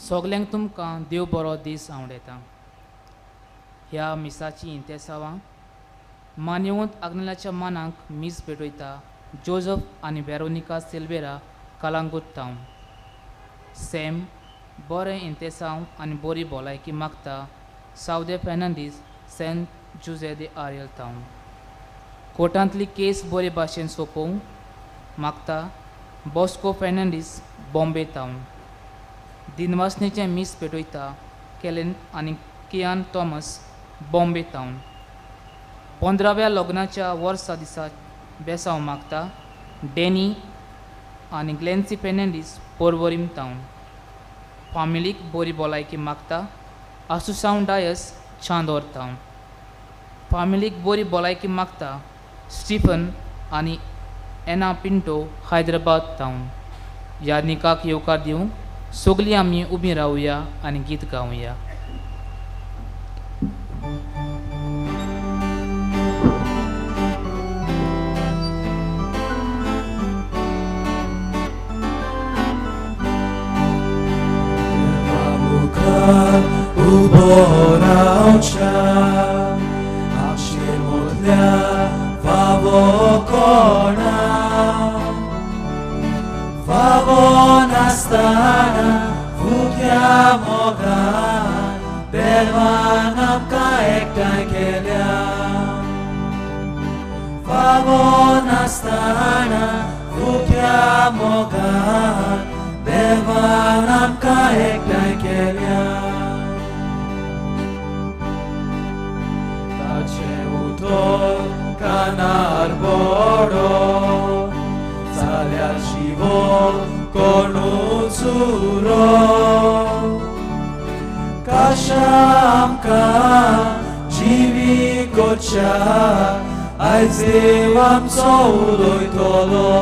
सगल्यांक तुमकां देव बरो दीस आवडेता. ह्या मिसाची इंतेसांवां मानिवंत आग्नेलाच्या मानांक मीस पेटयता जोझफ आनी Veronica Silveira Calangute town. Sam बरें इंतेसांव आनी बरी भलायकी मागता सावदे फेर्नांदीस सेंट जुजे दे आरियल टावन. कोर्टांतली केस बरे भाशेन सोंपोवंक मागता बॉस्को फेर्नांदीस बॉम्बे टावन. दिनवासनेचें मीस पेटयता केलेन आनी कियान थॉमस बॉम्बे टावन. 15व्या लग्नाच्या वर्सा दिसा बेसांव मागता डॅनी आनी ग्लेन्सी फेर्नांदीस पोर्वोरीम टावन. फामिलीक बरी भलायकी मागता आसुसांव डायस चांदोर टावन. फामिलीक बरी भलायकी मागता स्टीफन आनी एना पिंटो हैदराबाद टावन. ह्या निकाक येवकार दिवंक सगळीं आमी उबीं रावया आनी गीत गावया. Uboraucia, am się modlia wawokona, wawonastana vukia moga, belwanam ka ektai kelia. Wawonastana vukia moga, belwanam ka ektai kelia. Canar boro, zalia shivo con uzuro, kashamka jivi kocha, aizevam soudoi tolo,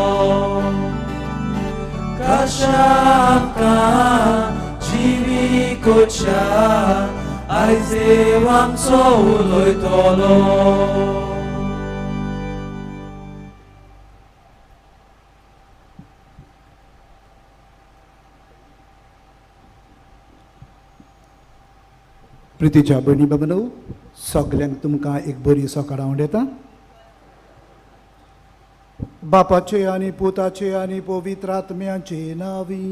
kashamka jivi kocha. Aizevam souloi tolo. प्रितीच्या भयणी बाबनो, सगल्यांक तुमकां एक बरी सकाळ आवडेता. बापाचे आनी पुताचे आनी पवित्र आत्म्याचे नांवी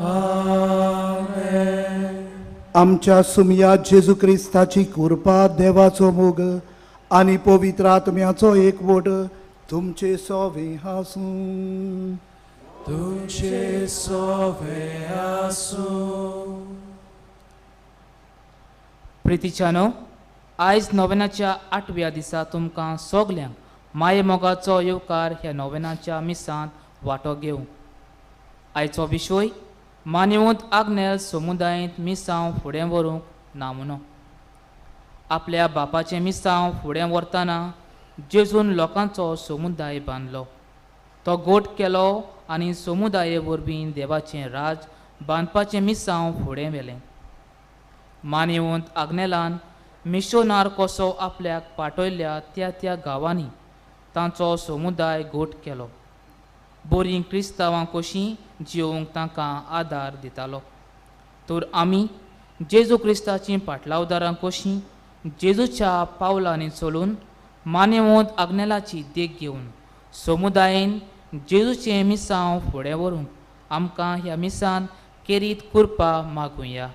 आमेन. आमच्या सुमया जेजू क्रिस्ताची कृपा, देवाचो मोग आनी पवित्र आत्म्याचो एकवट तुमचे सोवे आसूं. तुमचे सोवे आसूं. प्रितीच्यानो, आयज नोवेनाच्या 8व्या दिसा तुमकां सगल्यांक माये मोगाचो येवकार ह्या नोवेनाच्या मिसांत वांटो घेवंक. आयचो विशय मानिवंत आग्नेल समुदायांत मिसांव फुडें व्हरूंक नामनो. आपल्या बापाचें मिसांव फुडें व्हरतना जेजून लोकांचो समुदाय बांदलो. तो गोट केलो आनी समुदाये वरवीं देवाचें राज बांदपाचें मिसांव फुडें व्हेलें. मानिवंत आग्नेलान मिशोनार कसो आपल्याक पाठयल्या त्या त्या गांवांनी तांचो समुदाय गोट केलो. बरीं क्रिस्तांवां कशीं जिवंक तांकां आदार दितालो. तर आमी जेजू क्रिस्ताचीं पाटलावदारां कशीं जेजूच्या पावलांनी चलून मानिवंत आग्नेलाची देख घेवन समुदायान जेजूचें मिसांव फुडें व्हरूंक आमकां ह्या मिसान केरीत कृपा मागुया.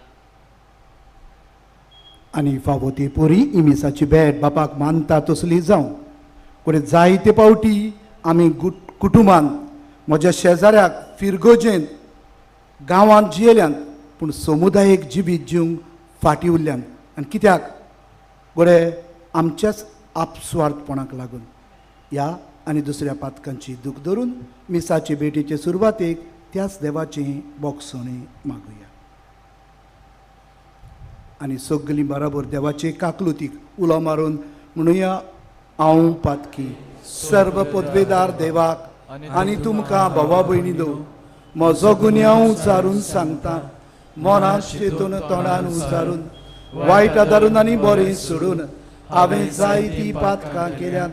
आनी फावो ती पोरी इमिसाची भेट बापाक मानता तसली जावं. फुडें जायते पावटी आमी कुटुंबान म्हज्या शेजाऱ्याक फिरगोजेन गांवांत जियेल्यान पूण समुदायाक जिवीत जिवंक फाटीं उरल्यान. आनी कित्याक गोडे आमच्याच आपस्वार्थपणाक लागून ह्या आनी दुसऱ्या पातकांची दूख धरून मिसाचे भेटीचे सुरवातेक त्याच देवाचें बोगसणे मागुया. आनी सगळीं बराबर देवाचे काकलुतीक उलो मारून म्हणुया. हांव पातकी सर्व पदवेदार देवाक आनी तुमकां भावा भयणीनो म्हजो गुन्यांव उचारून सांगता. मनांत चिंतून तोंडान उचारून वायट आदारून आनी बरें सोडून हांवें जायतीं पातकां केल्यात.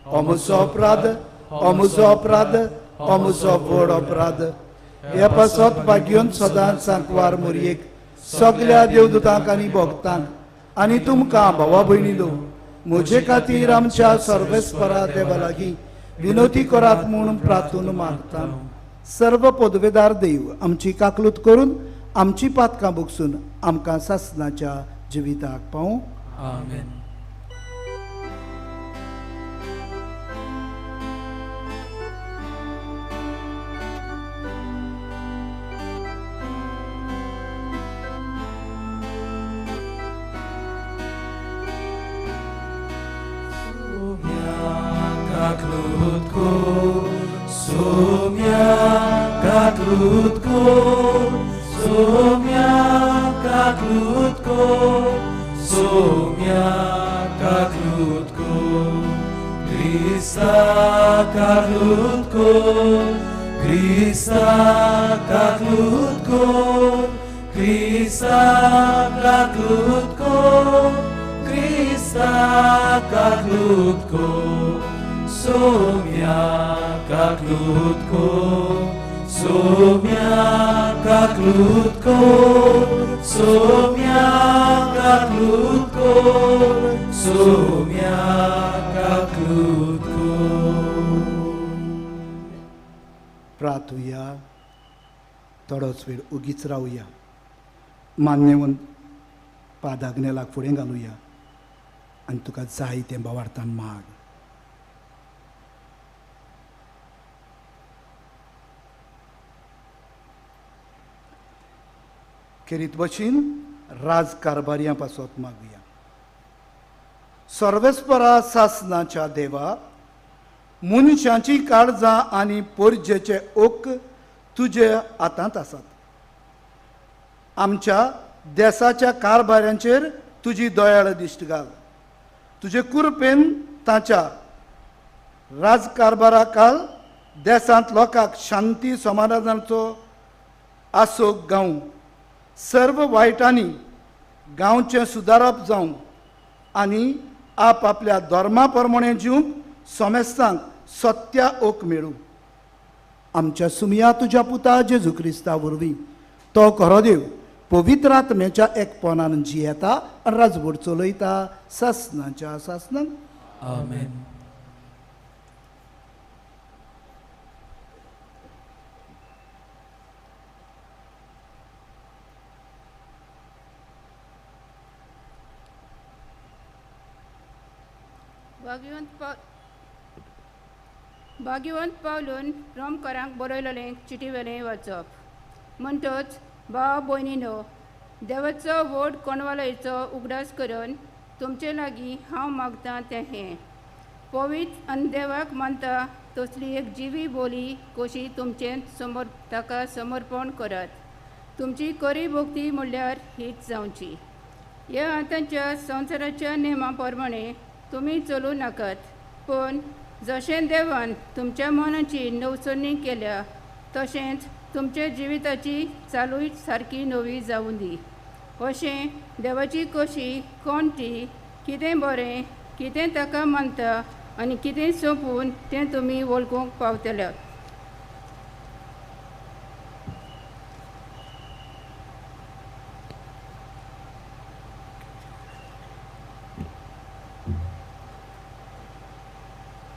हो म्हजो अपराध, हो म्हजो अपराध, हो म्हजो व्हड अपराध. हे पासत भाग्योन सदांच सांकवार मोरयेक सगल्या देवदूतांक आनी भक्तांक आनी तुमकां भावा भयणीलो म्हजे खातीर आमच्या सर्वेस्परा देवा लागीं विनोती करात म्हूण प्रार्थून मागता. सर्व पदवेदार देव आमची काकलूत करून आमची पातकां भोगसून आमकां सासणाच्या जिविताक पावूं. आमेन. Somia kaklutko, somia kaklutko, somia kaklutko, Krista kaklutko, Krista kaklutko, Krista kaklutko, Krista kaklutko. Somia kaklutko, somia kaklutko, somia kaklutko, somia kaklutko. प्रार्थुया, थोडोच वेळ उगीच रावुया, मान्यवंत पादाग्नेलाक फुडें घालुया आनी तुका जाय तें भावार्थान माग. खेरीत भशेन राजकारभारियां पासत मागुया. सर्वेस्परा सासणाच्या देवा, मनशांची काळजां आनी पोरजेचे ओक तुजे हातांत आसात. आमच्या देशाच्या कारभाऱ्यांचेर तुजी दयाळ दिश्ट घाल. तुजे कृपेन ताच्या राजकारभाराकाल देशांत लोकांक शांती समाधानाचो आसोक गावूं, सर्व वायटांनी गांवचें सुदारप जावं आनी आपल्या धर्मा प्रमाणें जिवंक सोमेस्तांक सत्या ओक मेळूं. आमच्या सुमया तुज्या पुता जेजू क्रिस्ता वरवीं तो खरो देव पवित्र आत्म्याच्या एकपणान जियेता आनी राजवट चलयता सासणाच्या सासणांक. आमेन. भाग्यवंत पावलून रोमकारांक बरयलेलें चिटीवेलें वाचप. म्हणटच भाव भयणीनो, देवाचो व्हड कोणवालयचो उगडास करून तुमचे लागीं हांव मागतां तें हें. पवित्र आनी देवाक मानता तसली एक जिवी बोली कशी तुमचें ताका समर्पण करात. तुमची खरी भक्ती म्हणल्यार हीच जावची. ह्या आतांच्या संवसाराच्या नेमा प्रमाणे तुमी चलूं नाकात, पूण जशें देवान तुमच्या मनाची नवसणी केल्या तशेंच तुमच्या जिविताची चालूय सारकी नवी जावूं दी. अशें देवाची कशी कोण ती, कितें बरें, कितें ताका मानता आनी कितें सोंपून तें तुमी वळखूंक पावतल्यात.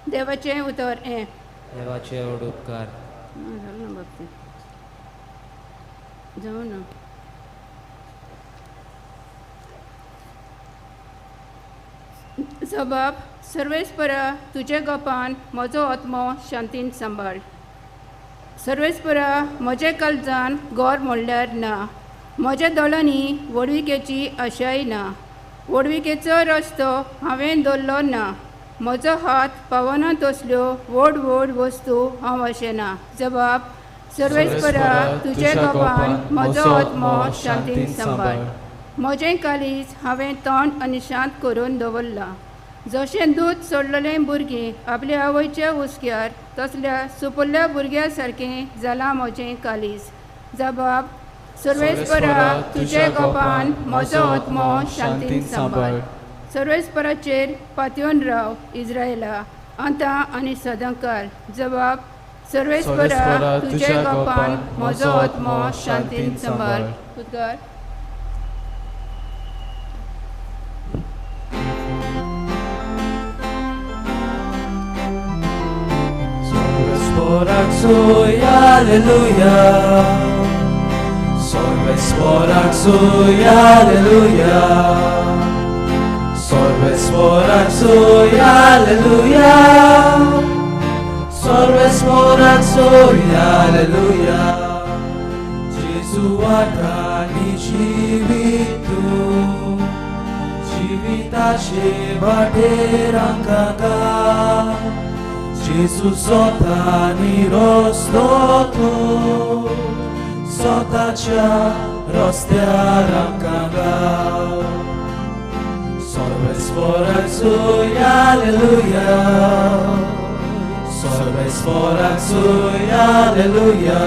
देवाचें उतर हें. देवाचे व्हड उपकार. जालें ना बाबती जावं ना. जबाब. सर्वेस्परा तुजे गोपान म्हजो आत्मो शांतीन सांबाळ. सर्वेस्परा म्हजे काळजान गोर म्हणल्यार ना. म्हज्या दोळांनी वडविकेची आशाय ना. वडविकेचो रस्तो हांवें दवरलो ना. म्हजो हात पावना तसल्यो व्हड व्हड वस्तू हांव अशें ना. जबाब. सर्वेस्परा तुजे गोपान म्हजो आत्मो शांतीन सांबाळ. म्हजें कालीज हांवें तोंड आनी शांत करून दवरलां. जशें दूद सोडलेलें भुरगें आपल्या आवयच्या हुस्क्यार तसल्या सुपुल्ल्या भुरग्या सारकें जालां म्हजें कालीज. जबाब. सर्वेस्परा तुजे गोपान म्हजो आत्मो शांतीन सांबाळ. सर्वेस्पराचेर पातयेवन राव इस्रायेला आतां आनी सदांकाळ. जबाब. सर्वेस्परा तुझे गोपान म्हजो आत्मो शांतीन सांबाळ. उद्गार. Sorbesporak sui, Alleluia. Sorbesporak sui, Alleluia. Sorbesporak sui, Alleluia. Sorbesporak sui, Alleluia. Jesu atani jivitu, jivitache vaterangaga. Jesu sotani rostotu, sotacia rostiarangaga. Sorbesporak sui, Alleluia. Sorbesporak sui, Alleluia.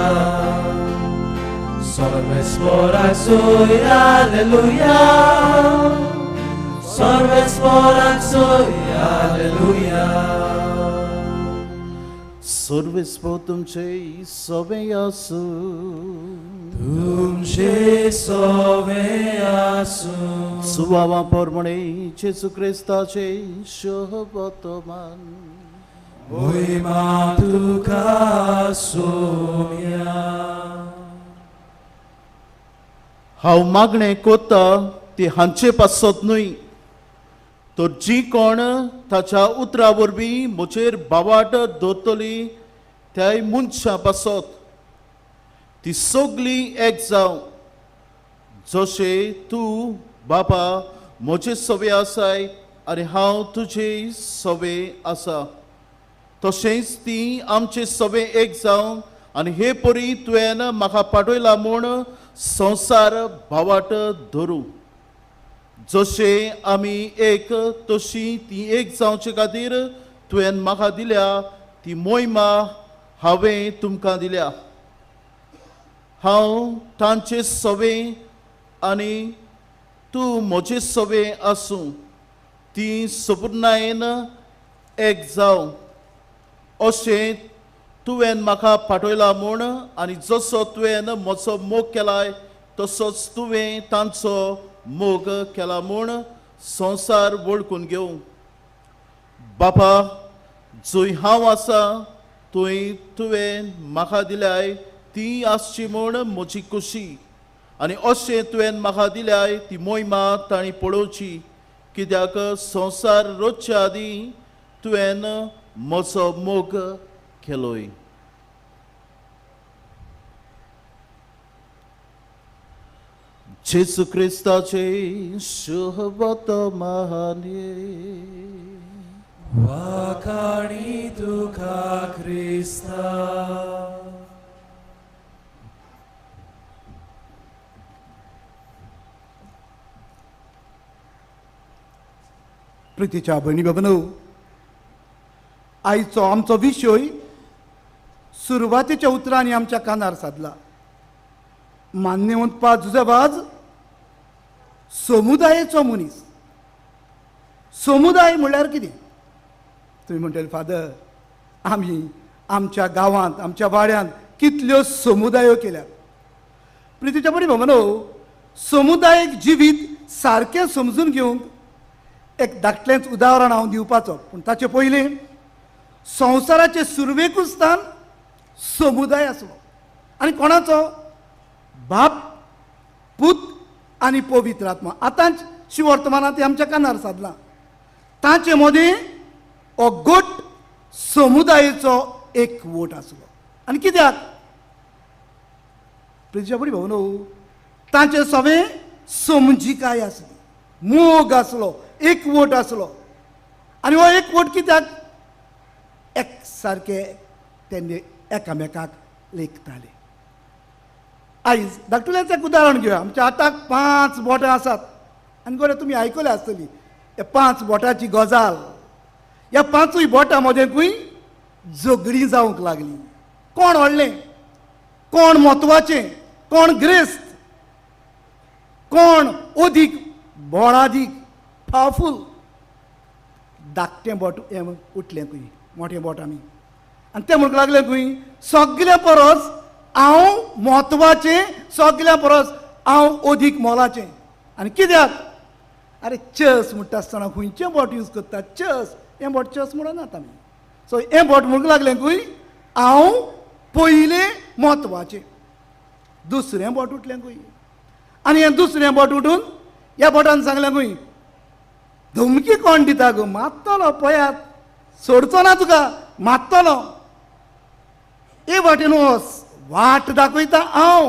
Sorbesporak sui, Alleluia. Sorbesporak sui, Alleluia. सर्वेस्पो तुमचे सवे आसू. तुमचे सवे आसू. सुवावा प्रमाणे जेसू क्रिस्ताचे शोभतमान. मोहिमा तुका सोम्या. हांव मागणें कोत्ता ती हांचे पासत न्हय, तो जी कोण ताच्या उतरा वरवीं म्हजेर बावाट दवरतली त्याय मनशां पासत. ती सगळीं एक जावं, जशें तूं बापा म्हजे सवे आसाय आनी हांव तुजे सवे आसा, तशेंच ती आमचे सवे एक जावं आनी हे परी तुवें म्हाका पाठयला म्हूण संवसार भावाट धरूं. जशें आमी एक तशी ती एक जावचे खातीर तुवें म्हाका दिल्या ती मोहिमा हांवें तुमकां दिल्या. हांव तांचे सवे आनी तूं म्हजे सवे आसूं, ती संपूर्णायेन एक जावं अशें तुवें म्हाका पाठयला म्हूण, आनी जसो तुवें म्हजो मोग केलाय तसोच तुवें तांचो मोग केला म्हूण संवसार वळखून घेवं. बापा, जंय हांव आसा थंय तुवें म्हाका दिल्याय ती आसची म्हूण म्हजी खोशी, आनी अशें तुवें म्हाका दिल्याय ती मोहिमा तांणी पळोवची, कित्याक संवसार रचच्या आदीं तुवें म्हजो मोग केलोय. जेसू क्रिस्ताचे शोभतमाने. वाखाणी तुका क्रिस्ता. प्रितीच्या भयणी बाबनो, आयचो आमचो विशय सुरवातेच्या उतरांनी आमच्या कानार सादला. मान्यवंत पाज जुजेबाज समुदायाचो मनीस. समुदाय म्हळ्यार कितें? तुमी म्हणटले फादर, आमी आमच्या गांवांत आमच्या वाड्यांत कितल्यो समुदायो केल्यात. प्रितीच्या भयणी बाबनो, समुदायीक जिवीत सारकें समजून घेवंक एक धाकटेंच उदाहरण हांव दिवपाचो, पूण ताचे पयलीं संवसाराचे सुरवेकूच स्थान समुदाय आसलो. आनी कोणाचो? बाप, पूत आनी पवित्र आत्मा. आतांची वर्तमानांत ती आमच्या कानार सादला. तांचे मदीं हो गोट समुदायाचो एक वोट आसलो. आनी कित्याक? प्रितीच्या भयणी बाबनो, तांचे सगळें समजिकाय आसली, मोग आसलो, एक वोट आसलो. आनी हो एक वोट कित्याक? एक सारके तेणे एकामेकाक लेखताले. आयज धाकटुलेंच एक उदाहरण घेवया. आमच्या हाताक 5 बोटां आसात आनी गोरे तुमी आयकल्या आसतली हे 5 बोटांची गजाल. ह्या 5 बोटां मदेंकूय झगडीं जावंक लागली. कोण व्हडलें, कोण म्हत्वाचें, कोण ग्रेस्त, कोण अदीक बोडादीक पावरफूल. धाकटें बोट हें उठलें खंय, मोठें बोट आमी. आनी ते म्हणूंक लागले खंय सगल्या परस हांव म्हत्वाचें, सगल्या परस हांव अदीक मोलाचें. आनी कित्याक? अरे चस म्हणटा आसतना खंयचें बोट यूज करतात? चस. हें बोट चस म्हणनात आमी. सो हें बोट म्हणूंक लागलें खंय हांव पयलें म्हत्वाचें. दुसरें बोट उठलें खंय. आनी हें दुसरें बोट उठून ह्या बोटान सांगलें खंय धमकी कोण दिता गो? मारतलो पळयात, सोडचो ना तुका, मारतलो. हे वाटेन वच, वाट दाखयता हांव,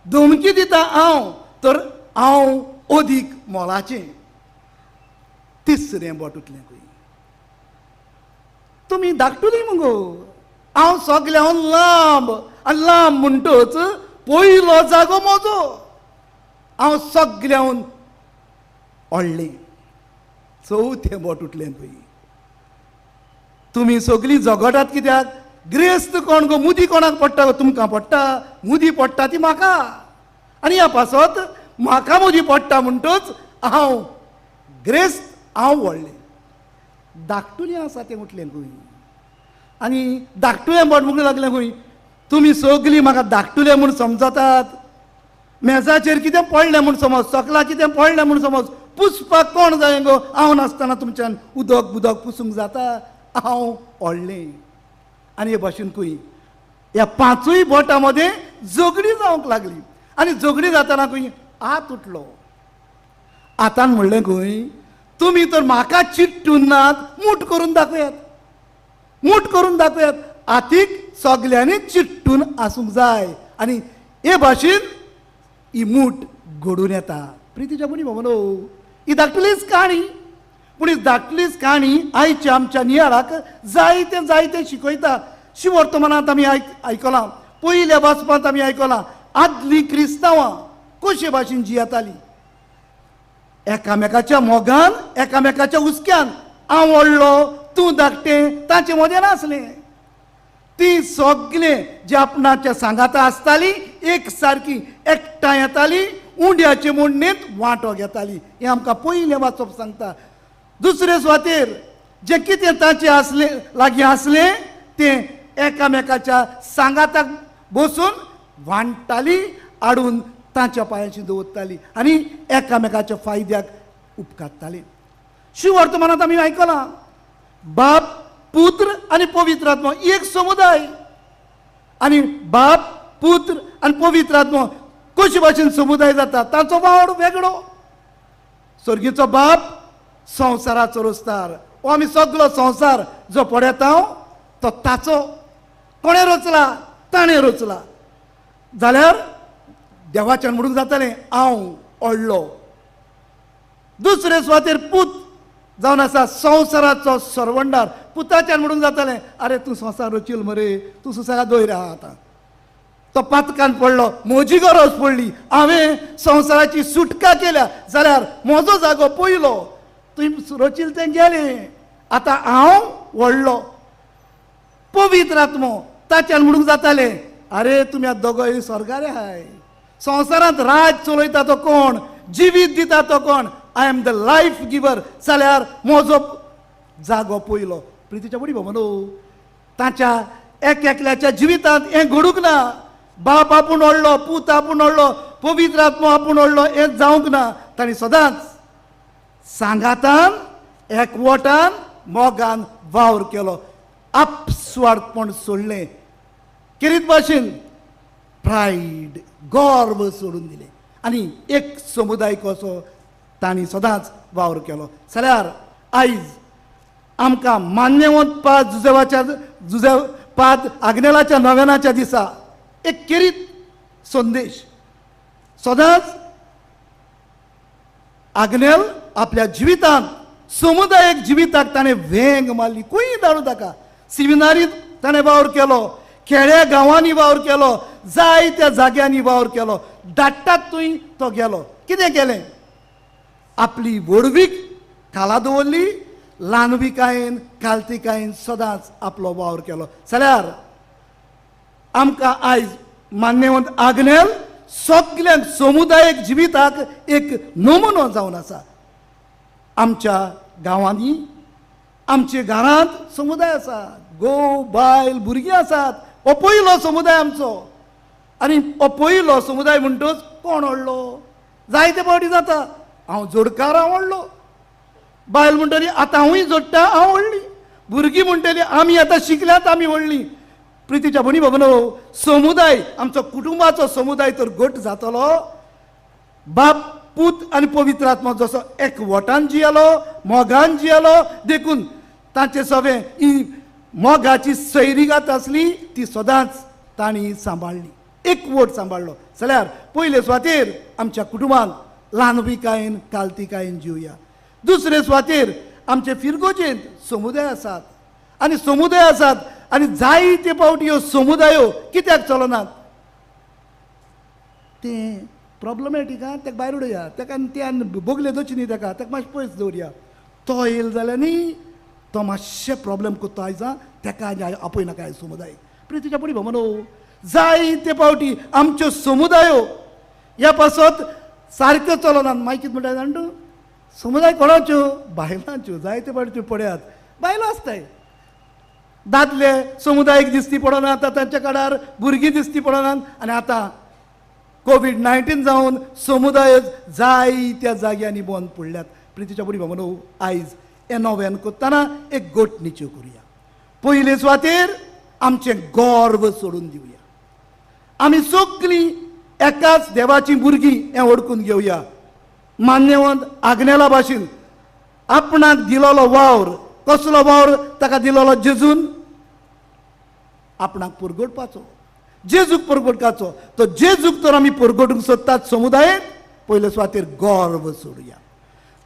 धमकी दिता हांव, तर हांव अदीक मोलाचें. तिसरें बोट उठलें खंय. तुमी धाकटुली मुगो, हांव सगल्याहून लांब, आनी लांब म्हणटच पयलो जागो म्हजो. हांव सगल्याहून व्हडलें. चवथें बोट उठलें खंय. तुमी सगळीं झगडटात कित्याक? ग्रेस्त कोण गो? मुदी कोणाक पडटा गो? तुमकां पडटा. मुदी पडटा ती म्हाका. आनी ह्या पासत म्हाका मुदी पडटा म्हणटच हांव ग्रेस्त, हांव व्हडलें. धाकटुलें आसा तें उठलें खंय. आनी धाकटुलें बोट म्हणूंक लागलें खंय तुमी सगळीं म्हाका धाकटुलें म्हूण समजतात. मेजाचेर कितें पडलें म्हूण समज, सकला कितें पडलें म्हूण समज, पुसपाक कोण जाय गो? हांव नासतना तुमच्यान उदक बुदक पुसूंक जाता? हांव व्हडलें. आनी हे भाशेन खंय ह्या पांचूय बोटां मदें झगडी जावंक लागली. आनी झगडी जाताना खंय हात उठलो. हातान म्हणलें खंय तुमी तर म्हाका चिट्टून नात, मूठ करून दाखयात, मूठ करून दाखयात. हातीक सगल्यांनी चिट्टून आसूंक जाय. आनी हे भाशेन ही मूठ घडून येता. प्रितीच्या भयणी भावनो, ही धाकटुलीच काणी, पूण ही धाकटुलीच काणी आयच्या आमच्या नियाळाक जायते जायते शिकयता. शिवर्तमानांत आमी आयकलां, पयल्या वाचपांत आमी आयकलां आदलीं क्रिस्तांवां कशे भाशेन जियेतालीं. एकामेकाच्या मोगान, एकामेकाच्या हुस्क्यान, हांव व्हडलो तूं धाकटें, तांचे मदें नासलें. ती सगळें जे आपणाच्या सांगाता आसतालीं एक सारकी एकठांय येतालीं, उंड्याचे मोडणेंत वांटो घेतालीं. हें आमकां पयलें वाचप सांगता. दुसरे सुवातेर जें कितें तांचें आसलें, लागीं आसलें तें एकामेकाच्या सांगाताक बसून वांट्टालीं, हाडून तांच्या पांयाची दवरतालीं आनी एकामेकाच्या फायद्याक उपकारतालीं. शिवर्तमानांत आमी आयकलां बाप, पुत्र आनी पवित्र आत्मा एक समुदाय. आनी बाप, पुत्र आनी पवित्र आत्मा कशे भाशेन समुदाय जाता ताचो वावड वेगळो. सर्गीचो बाप संवसाराचो रोस्तार. हो आमी सगळो संवसार जो पळयता तो ताचो. कोणें रचला? ताणें रचला. जाल्यार देवाच्यान म्हणूंक जातालें हांव व्हडलो. दुसरे सुवातेर पूत जावन आसा संवसाराचो सरवंडार. पुताच्यान म्हणूंक जातालें आरे तूं संवसार रचील मरे, तूं सुसागाद दवय आहा आतां. तो पातकान पडलो, म्हजी गरज पडली, हांवें संवसाराची सुटका केल्या, जाल्यार म्हजो जागो पयलो. तुवें रचील तें गेलें, आतां हांव व्हडलो. पवित्र आत्मो ताच्यान म्हणूंक जातालें आरे तुमी आतां दोगोय स्वर्गारे आहाय. संवसारांत राज चलयता तो कोण? जिवीत दिता तो कोण? आय एम द लायफ गिवर. जाल्यार म्हजो जागो पयलो. प्रितीच्या भयणी भावनो, ताच्या एक एकल्याच्या जिवितांत हें घडूंक ना. बाप आपूण व्हडलो, पूत आपूण व्हडलो, पवित्र आत्मो आपूण व्हडलो हें जावंक ना. ताणी सदांच सांगातान, एकवटान, मोगान वावर केलो. आपस्वार्थपण सोडलें. किरीत भाशेन प्रायड, गर्व सोडून दिलें आनी एक समुदाय कसो तांणी सदांच वावर केलो. जाल्यार आयज आमकां मान्यवंत जुजेपाद आग्नेलाच्या नव्यानाच्या दिसा एक किरीत संदेश. सदांच आग्नेल आपल्या जिवितांत समुदायक जिविताक ताणें वेंग मारली. खंय धाडूं ताका. सिमिनारींत ताणें वावर केलो, खेड्या गांवांनी वावर केलो, जायत्या जाग्यांनी वावर केलो. धाडटात थंय तो गेलो. कितें केलें? आपली व्हडवीक खाला दवरली, ल्हानविकायेन काल्तिकायेन सदांच आपलो वावर केलो. जाल्यार आमकां आयज मान्यवंत आग्नेल सगळ्यांक समुदायक जिविताक एक नमुनो जावन आसा. आमच्या गांवांनी, आमच्या घरांत समुदाय आसा, घोव बायल भुरगीं आसात. हो पयलो समुदाय आमचो. आनी हो पयलो समुदाय म्हणटच कोण व्हडलो? जायते फावटी जाता हांव जोडकार हांव व्हडलो, बायल म्हणटली आतां हांवूय जोडटा हांव व्हडली, भुरगीं म्हणटली आमी आतां शिकल्यात आमी व्हडली. प्रितीच्या भणी भगिनो, समुदाय आमचो कुटुंबाचो समुदाय तर घट जातलो बाप पूत आनी पवित्र आत्मा जसो एकवटान जियेलो, मोगान जियेलो, देखून तांचे सगळें ही मोगाची सैरीगात आसली ती सदांच तांणी सांबाळली, एकवट सांबाळलो. जाल्यार पयले सुवातेर आमच्या कुटुंबांत ल्हानविकायेन कालतिकायेन जिवया. दुसरे सुवातेर आमचे फिरगोजेंत समुदाय आसात आनी जायते फावटी ह्यो समुदायो कित्याक चलनात तें प्रॉब्लमॅटीक आहा. ताका भायर उडया, ताका त्यान बोगले दोची न्ही, ताका मातशें पयस दवरया. तो येयलो जाल्यार न्ही तो मातशें प्रॉब्लेम करता आयज, ताका आपय नाका आयज समुदाय. प्रितीच्या पडी म्हणो जायते फावटी आमच्यो समुदायो ह्या पासत सारक्यो चलनात. मागीर कितें म्हणटा जाण तूं, समुदाय कोणाच्यो? बायलांच्यो. जायते फावटी तुमी पळयात बायलो आसताय. दादले समुदायाक दिसती पडनात, तांच्या काळार भुरगीं दिसती पडनात. आनी आतां कोविड-19 जावन समुदाय जायत्या जाग्यांनी बंद पडल्यात. प्रितीच्या बडी म्हणू आयज हे नव्यान करतना एक गोट निच्यो करुया. पयले सुवातेर आमचें गर्व सोडून दिवया. आमी सगळीं एकाच देवाची भुरगीं हें ओळखून घेवया. मान्यवंत आग्नेला भाशेन आपणाक दिलोलो वावर, कसलो वावर ताका दिलोलो जेजून आपणाक परगटपाचो, जेजूक परगटपाचो. तो जेजूक तर आमी परगटूंक सोदतात समुदायात. पयले सुवातेर गर्व सोडुया.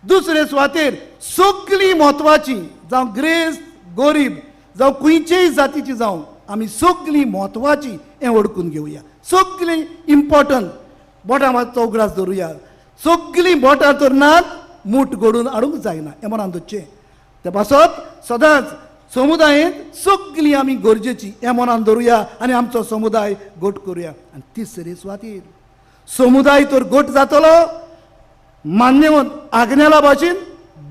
दुसरे सुवातेर सगळीं म्हत्वाची जावं ग्रेस गरीब जावं खंयचेय जातीची जावं आमी सगळीं म्हत्वाची हें ओळखून घेवया. सगळीं इम्पॉर्टंट बोटां मातसो उगडास धरुया. सगळीं बोटां तर नात, मूठ घडून हाडूंक जायना हें मनान दवरचें. ते पासत सदांच समुदायात सगळीं आमी गरजेची हें मनान धरुया आनी आमचो समुदाय घट करुया. आनी तिसरे सुवातेर समुदाय तर घट जातलो मान्यवंत आग्नेला भाशेन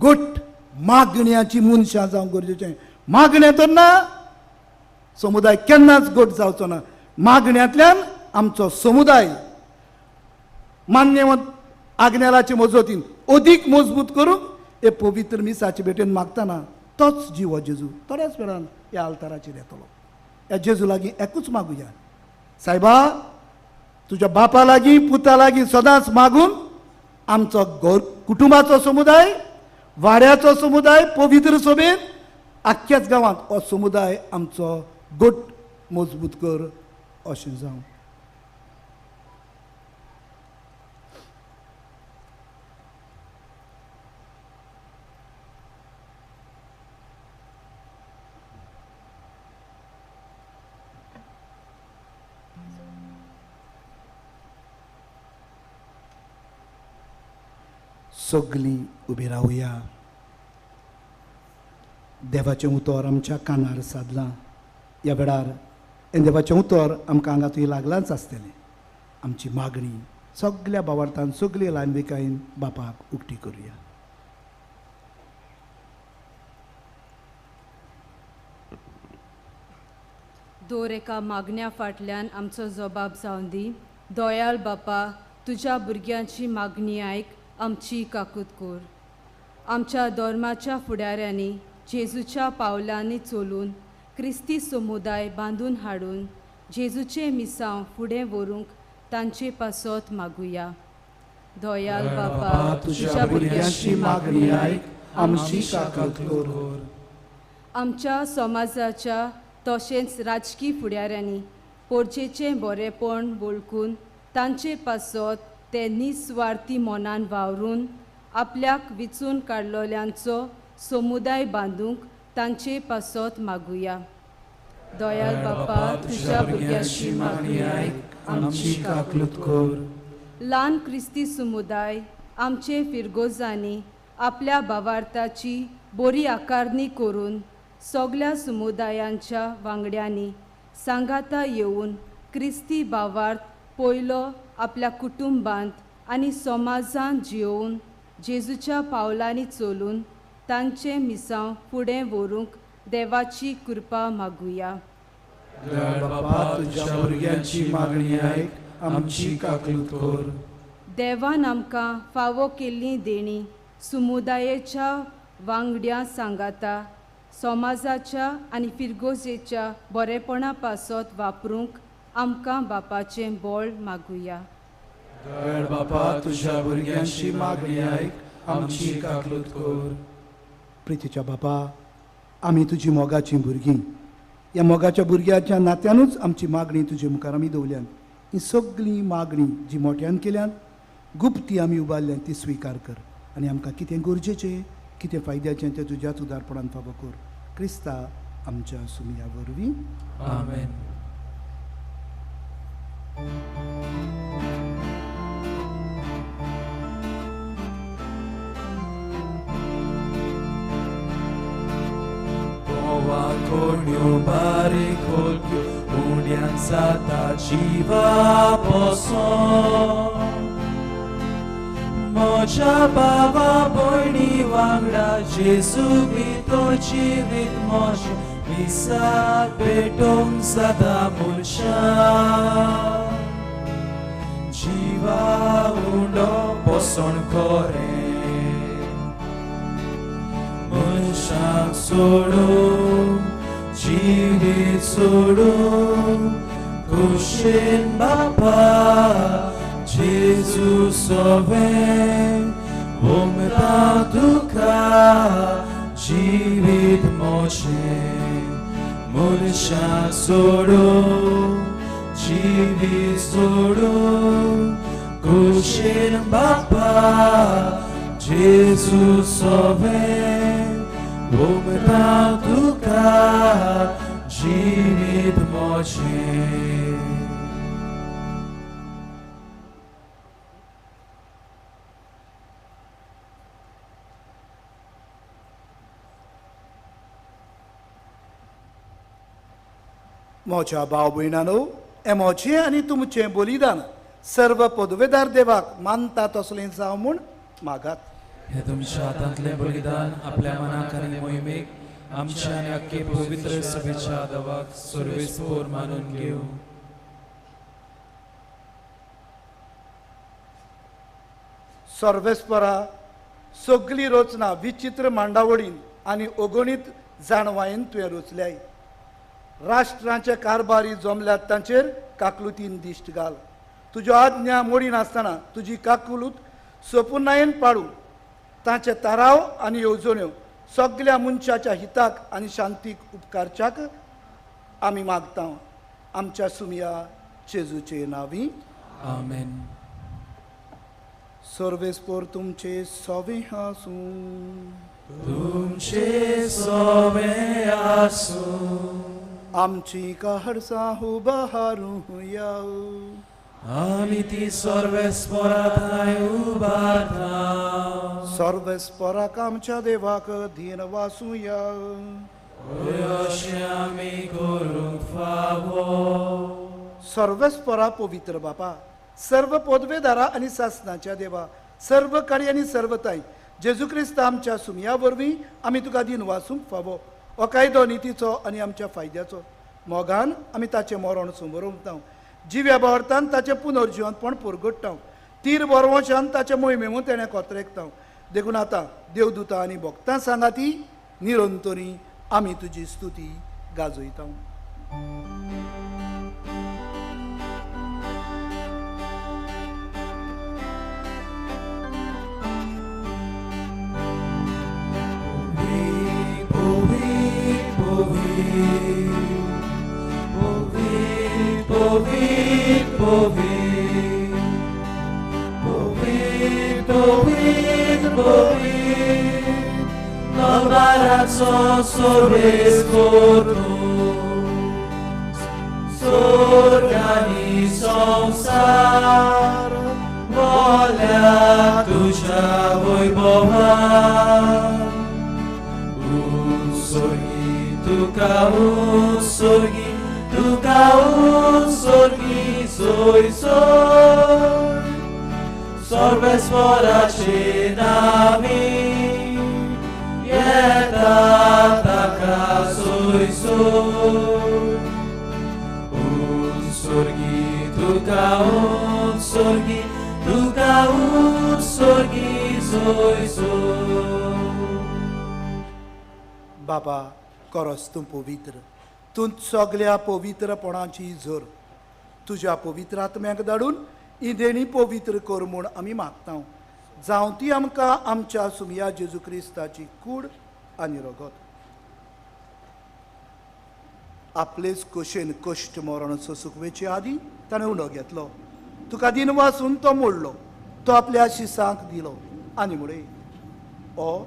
घट मागण्याची मनशां जावं गरजेचें. मागणें तर ना समुदाय केन्नाच घट जावचो ना. मागण्यांतल्यान आमचो समुदाय मान्यवंत आग्नेलाचे मजतीन अदीक मजबूत करूंक हे पवित्र मिसाचे भेटेन मागतना तोच जीव जेजू थोड्याच वेळान ह्या आल्ताराचेर येतलो. ह्या जेजू लागीं एकूच मागुया, सायबा तुज्या बापा लागीं पुता लागीं सदांच मागून आमचो कुटुंबाचो समुदाय, वाड्याचो समुदाय, पवित्र सभेन आख्याच गांवांत हो समुदाय आमचो घट मजबूत कर अशें जावं. सगळीं उबी रावया. देवाचें उतर आमच्या कानार सादलां. ह्या वेळार हें देवाचें उतर आमकां हांगा लागलांच आसतलें. आमची मागणी सगळ्या भावार्थान सगळी ल्हानविकायेन बापाक उक्ती करुया. दोर एका मागण्या फाटल्यान आमचो जबाब जावन दी. दयाल बापा, तुज्या भुरग्यांची मागणी आयक, आमची काकूत कोर. आमच्या धर्माच्या फुडाऱ्यांनी जेजूच्या पावलांनी चलून क्रिस्ती समुदाय बांदून हाडून जेजूचे मिसांव फुडें व्हरूंक तांचे पासत मागुया. दयाल बापा, तुज्या भुरग्यांची मागणी आयक, आमची काकूत कोर. आमच्या समाजाच्या तशेंच राजकी फुडाऱ्यांनी पोरचेचें बरेपण वळखून तांचे पासत ते निस्वार्थी मनान वावरून आपल्याक विचून काडलोल्यांचो समुदाय बांदूंक तांचे पासत मागुया. दयाल बापा, तुज्या भुरग्यांची मागणी आयक, आमची काकूत कोर. ल्हान क्रिस्ती समुदाय आमचे फिरगोजांनी आपल्या भावार्थाची बरी आकारणी करून सगळ्या समुदायांच्या वांगड्यांनी सांगाता येवन क्रिस्ती भावार्थ पयलो आपल्या कुटुंबांत आनी समाजांत जियोवन जेजूच्या पावलांनी चलून तांचे मिसांव फुडें व्हरूंक देवाची कृपा मागुया. दयाळ बापा तुझ्या भुरग्यांची मागणी ऐक आमची काकूत कर. देवान आमकां फावो केल्लीं देणी समुदायाच्या वांगड्या सांगाता समाजाच्या आनी फिरगोजेच्या बरेपणा पासत वापरूंक आमकां बापाचें बळ मागुया. दयाळ बापा तुझ्या भुरग्यांची मागणी ऐक आमची काकूत कर. प्रितीच्या बापा, आमी तुजी मोगाचीं भुरगीं. ह्या मोगाच्या भुरग्याच्या नात्यानूच आमची मागणी तुजे मुखार आमी दवरल्यान. ही सगळी मागणी जी मोठ्यान केल्यान गुप्ती आमी उबारल्यान ती स्विकार कर. आनी आमकां कितें गरजेचें कितें फायद्याचें तें तुज्याच उदारपणान फावो कर. क्रिस्ता आमच्या सुमया वरवीं. आमेन. Kołnio baryk olki, unian zata dziwa poson. Moja baba boyni wangda, Jesu bito jivit moje, Misat betong zata mulshan. Jiva undo poson kore. मनशाक सोडून जिवीत सोडून कुशीन बापा जेजू सोबें उमदा तुका जिवीत मोचे. मनशाक सोडून जिवीत सोडून कुशीन बापा जेजू सोबें उमदा तुका जिवीत मोचे. मोच्या भाव भयणानो, हें मोचें आनी तुमचें बलिदान सर्व पदवेदार देवाक मानता तसलें जावं म्हूण मागात. हे तुमच्या हातांतलें बलिदान आपल्या मनाक आनी मोहिमेक आमच्या आनी अख्खे पवित्र सभेच्या देवाक सर्वेस्पोर मानून घेऊ. सर्वेस्परा सगळी रचना विचित्र मांडावळीन आनी अगणीत जाणवायेन तुवें रचल्याय. राष्ट्रांचे कारबारी जमल्यात तांचेर काकलुतीन दिश्ट घाल. तुज्यो आज्ञा मोडीन आसतना तुजी काकलूत सोपुनायेन पाडूं. तांचे ताराव आनी येवजण्यो सगळ्या मनशाच्या हिताक आनी शांतीक उपकारच्याक आमी मागता. आमच्या सुमया जेजूचे नांवी. आमेन. सर्वेस्पोर तुमचे सवे आसूं. तुमचे सोबे आसूं. आमची काहडसां उबारूं याव. आमी ती सर्वेस्पोरांत उबारता. सर्वेस्पराक आमच्या देवाक धीन वासूं या. अशें आमी करूंक फावो. सर्वेस्परा पवित्र बापा, सर्व पदवेदारा आनी सासणाच्या देवा, सर्व काळी आनी सर्वताय जेजू क्रिस्त आमच्या सुमया वरवीं आमी तुका दिन वासूंक फावो. हो कायदो नितीचो आनी आमच्या फायद्याचो. मोगान आमी ताचें मरण समोरवता. जिव्या बावरतान ताचें पुनर्जिवंतपण परगट्टा. तीर बरवशान ताचे मोहिमेमूत तेणें कोत्रेकता. देखून आतां देवदूतां आनी भक्तां सांगाती निरंतरी आमी तुजी स्तुती गाजयता. Sorgani संसार volia tuja वैभवान. Usorgi tuka usorgi soy soy. सर्वेस्वराचे नावी येता Tuka soy soy, un sorgi, tuka un sorgi, tuka un sorgi soy soy. बाबा खरोच तूं पवित्र, तूं सगळ्या पवित्रपणाची झर तुज्या पवित्र आत्म्याक धाडून ही देणी पवित्र कर म्हूण आमी मागता. जावं ती आमकां आमच्या सुमया जेजू क्रिस्ताची कूड आनी रगत. आपलेच कुशेन कश्ट मरण सोंसुकवेचे आदी ताणें उणो घेतलो. तुका दिन वाचून तो मोडलो, तो आपल्या शिसांक दिलो आनी म्हणे ओ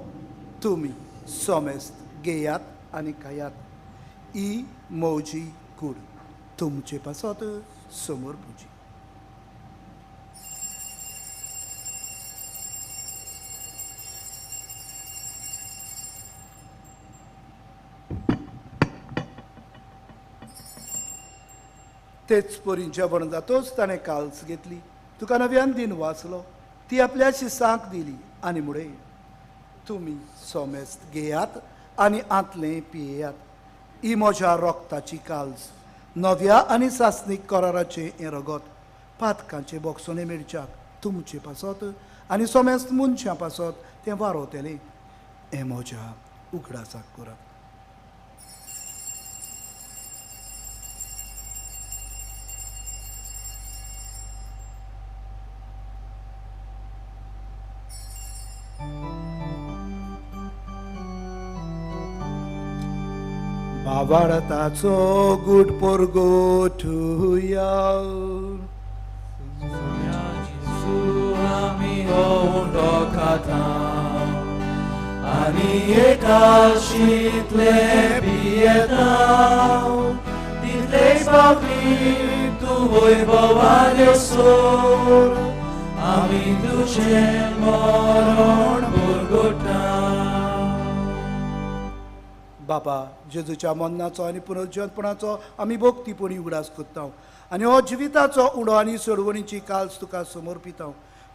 तुमी सोमेस्त घेयात आनी खायात, ही म्हजी कूड तुमचे पासत समोर पुजी. तेच परी जेवण जातोच ताणें काल्स घेतली, तुका नव्यान दिन वाचलो, ती आपल्या शिसांक दिली आनी म्हणे तुमी सोमेस्त घेयात आनी आंतले पियेयात, ही म्हज्या रोगताची काल्स, नव्या आनी सासणीक कराराचें हें रगत, पातकांचे बोगसोने मेळच्याक तुमचे पासत आनी सोमेस्त मनशां पासत तें वारोतेलें, हें म्हज्या उगडासाक करात. भावार्थाचो गूट पोरगो ठुया, आमी होंडो खाता आनी एकाशींतले पियेता, तितलेच बावली तूं वैभवाल्यो सोर, आमी तुजें मरण भोगोटा. बाबा जेजूच्या मरणाचो आनी पुनर्जन्मपणाचो आमी भक्तीपणी उगडास करता आनी हो जिविताचो उडो आनी सोडवणीची काल्स तुका समर्पिता.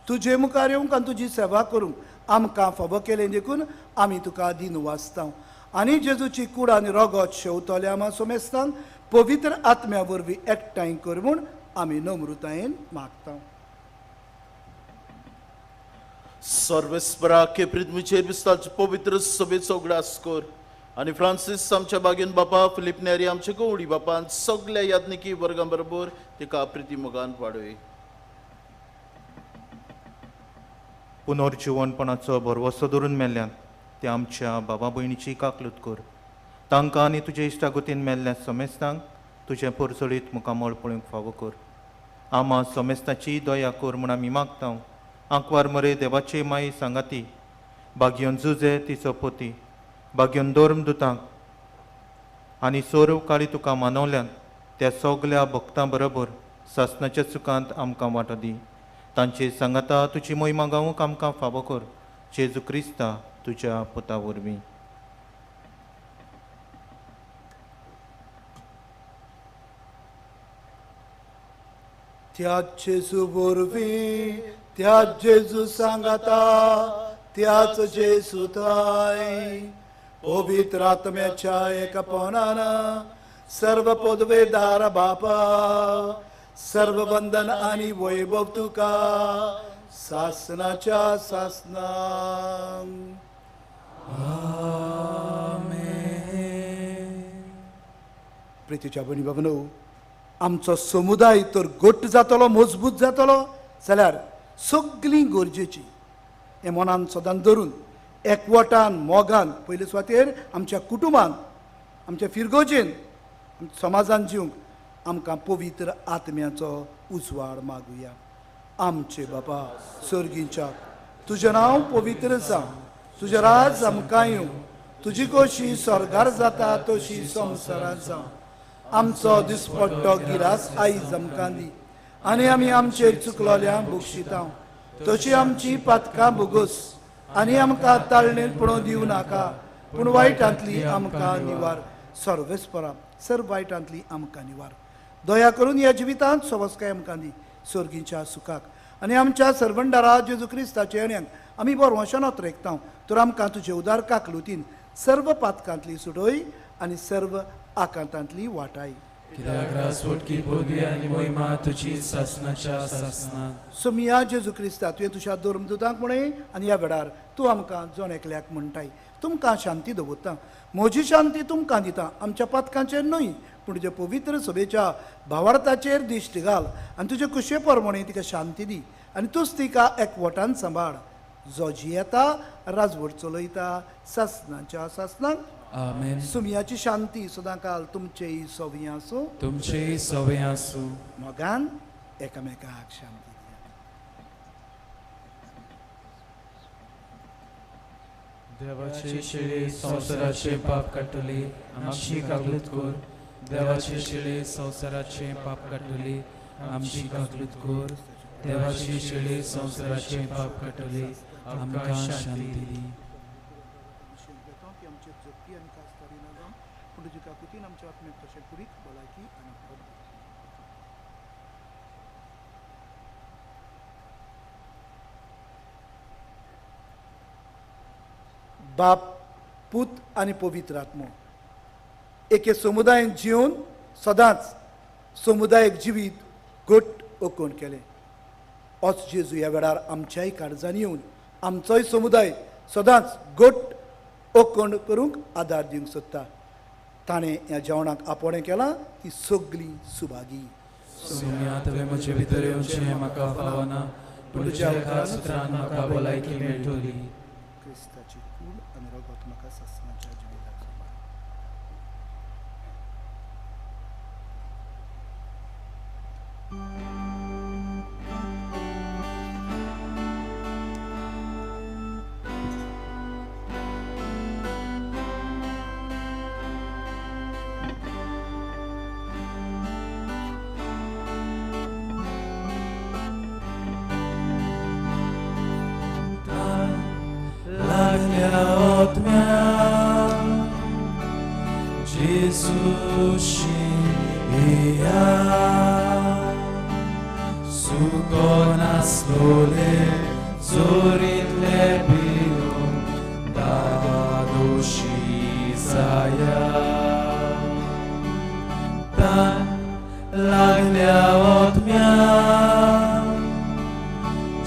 तुजे मुखार येवंक आनी तुजी सेवा करूंक आमकां फावो केलें देखून आमी तुका दिन वाचता आनी जेजूची कूड आनी रगत शेवतल्या आमा सोमेस्तान पवित्र आत्म्या वरवीं एकठांय कर म्हूण आमी नम्रतायेन मागता. सर्वेस्परा केप्रीदमुचेर बिस्ताचे पवित्र सभेचो उगडास कर आनी फ्रांसीस आमच्या बागेन बापा, फिलिप नेरी आमच्या गवडी बापान सगळ्या यात्निकी वर्गां बरोबर तिका प्रिती मोगान वाडय. पुनर्जीवनपणाचो भरवसो धरून मेल्ल्यान ते आमच्या बाबा भयणीची काकलूत कर. तांकां आनी तुज्या इश्टागतीन मेल्ल्या समेस्तांक तुजें परसळीत मुखामळ पळोवंक फावो कर. आमा समेस्ताची दया कर म्हूण आमी मागता. आंकवार मरे देवाचे माई सांगाती, भाग्योन जुजे तिचो पोती, भाग्योन दोर्म दुतांक आनी सोरव काळी तुका मानवल्यान त्या सगल्या भक्तां बरोबर सासणाच्या सुखांत आमकां वांटो दी. तांचे सांगाता तुजी मोहिमा गावूंक आमकां फावो कर. जेजू क्रिस्ता तुज्या पुता वरवीं. त्याच जेजू वरवीं, त्याच जेजू सांगाता, त्याच जेजू थंय पवित्र आत्म्याच्या एकपणान सर्व पदवेदार बापा, सर्व वंदन आनी वैभव तुका सासनाच्या सासनां. प्रितीच्या भणी भवनो, आमचो समुदाय तर घट्ट जातलो, मजबूत जातलो जाल्यार सगळीं गरजेची हें मनान सदांच धरून एकवटान मोगान पयले सुवातेर आमच्या कुटुंबान, आमच्या फिरगोजेन, समाजान जिवंक आमकां पवित्र आत्म्याचो उजवाड मागुया. आमचे बापा सर्गीच्या, तुजें नांव पवित्र जावं, तुजें राज आमकां येवं, तुजी कशी स्वर्गार जाता तशी संवसारांत जावं. आमचो दिसपट्टो गिरास आयज आमकां दी आनी आमी आमचेर चुकलोल्यांक बक्षिता तशी आमची पातकां भोगोस आनी आमकां ताळणेपणो दिवं नाका, पूण वायटांतली आमकां निवार. सर्वेस्परा सर्व वायटांतली आमकां निवार. दया करून ह्या जिवितांत सवस्काय आमकां दी सर्गीच्या सुखाक आनी आमच्या सर्वंडारा जेजू क्रिस्ताच्या येण्याक आमी बरवंशान ओतरेकता. तर आमकां तुजे उदार काकलुतीन सर्व पातकांतली सुटोय आनी सर्व आकांतांतली वाटाय. कित्याक रासवटकी पदवी आनी मोहिमा तुजी सासनाच्या सासनात. सोमिया जेजू क्रिस्ता तुवें तुज्या धर्मदुतांक म्हणय आनी ह्या वेळार तूं आमकां जोण एकल्याक म्हणटाय. तुमकां शांती दवरता, म्हजी शांती तुमकां दिता. आमच्या पातकांचेर न्हय पूण तुज्या पवित्र सभेच्या भावार्थाचेर दिश्ट घाल आनी तुजे कुशे प्रमाणे तिका शांती दी आनी तूंच तिका एकवटान सांबाळ. जो जियेता राजवट चलयता सासनाच्या सासनाक. आमेन. सुमयाची शांती सदांकाल तुमचेय सोवी आसूं. तुमचेय सवय आसूं. मोगान एकामेकाक शांती दिया. देवाचे शिळे संवसाराचे पाप काडटली आमची कागलूत कोर. देवाचे शिळे संवसाराचे पाप काडटली आमची कागलूत कोर. देवाचे शिळे संवसाराचे पाप काडटली आमकां शांती दी. की आमचे जप्ती आनी कास्तारी ना जावन पूण तुजी काकुतीन आमच्या आत्मेक तशें कुडीक भलायकी आनी पद. बाप, पूत आनी पवित्र आत्मो एके समुदायान जिवन सदांच समुदायक जिवीत घट ओकोण केलें. होच जेजू ह्या वेळार आमच्याय काळजांनी येवन आमचोय समुदाय सदांच घट ओकोण करूंक आदार दिवंक सोदता. ताणें ह्या जेवणाक आपणें केलां ती सगळी सुभागी. सुम्या तुवें म्हजे भितर येवचें म्हाका फावना पूण तुज्या एका सुत्रान म्हाका भलायकी मेळटली. क्रिस्ताची कूड आनी रगत म्हाका सासणाच्या जिविताक सांबाळ. लागल्या ओतम्या जेजूशी येया. सुकोन आसलोले जोरीतले भिवून दादोशी जाया. तान लागल्या ओतम्या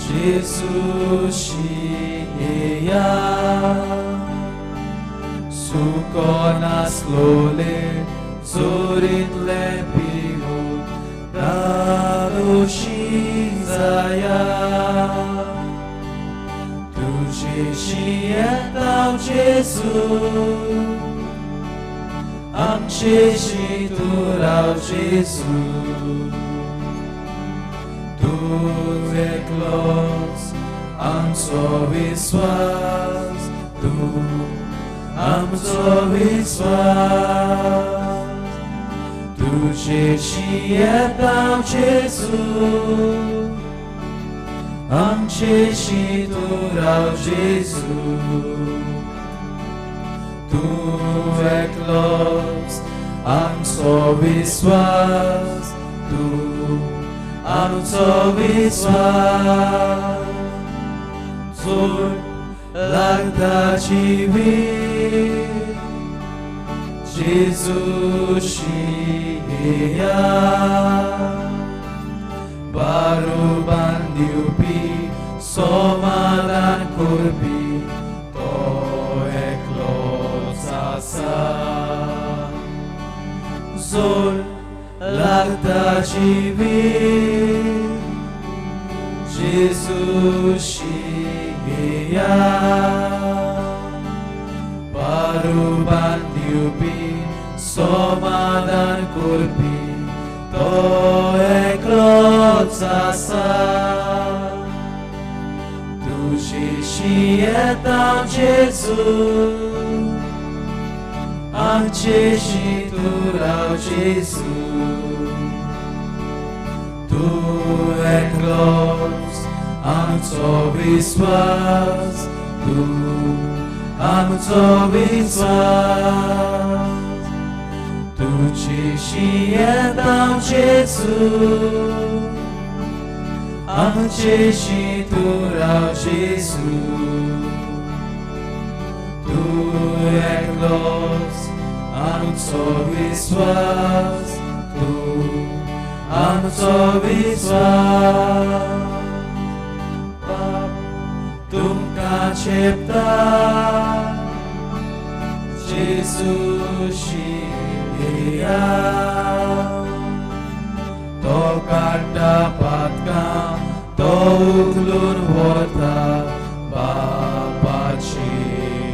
जेजूशी येया. सुकोन आसलोले जोरीतले भिवून दादोशी जाया. तुजेशी येता जेजू आमचेशी तूं राव जेजू. तूं एकलोच आमचो विश्वास. तूं आमचो विश्वास. तुजेशी येता जेजू आमचेशी तूं राव जेजू. तूं एकलोच आमचो विश्वास. तूं आमचो विश्वास. चोर लागता जिवीत जेजूशी येया. बारुबान दिवपी समाधान करपी तो एकलोच आसा. जोर लागता जिवीत जेजूशी येया. बारुबान दिवपी समाधान करपी तो एकलोच आसा. तुजेशी येता जेजू आमचेशी तूं राव जेजू. तूं एकलोच आमचो विश्वास. तूं आमचो विश्वास. तुजेशी येता जेजू आमचेशी तूं राव जेजू. Tu eklos आमचो विश्वास तू आमचो विश्वास तुमकां चेपता जेजू शिया तो काडटा पातकां तो उखलून व्हरता बापाची